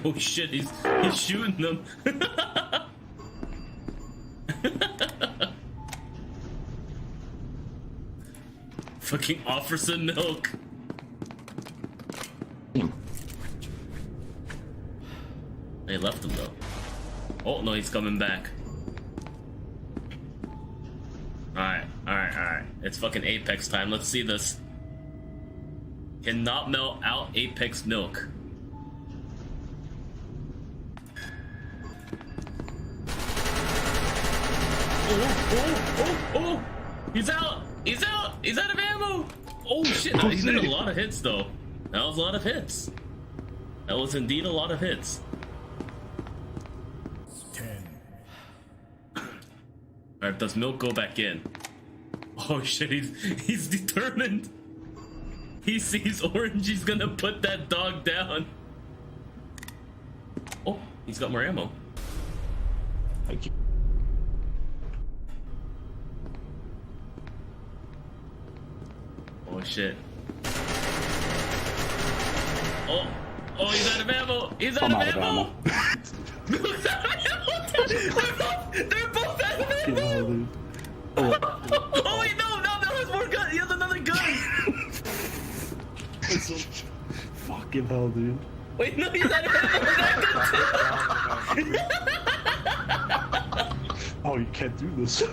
Oh shit, he's shooting them. Fucking offer some milk. They left him though. Oh no, he's coming back. Alright. It's fucking Apex time. Let's see this. Cannot melt out Apex milk. Oh! He's out! He's out! He's out of ammo! Oh shit! No, he did a lot of hits though. That was a lot of hits. That was indeed a lot of hits. 10. Alright, does milk go back in? Oh shit! He's determined. He sees orange. He's gonna put that dog down. Oh, he's got more ammo. Thank you. Oh shit. Oh, he's out of ammo! He's out of ammo! He's out of ammo! They're both out of ammo! Oh wait, no, that has more gun! He has another gun! Fucking hell, dude. Wait, no, he's out of ammo! Oh, you can't do this.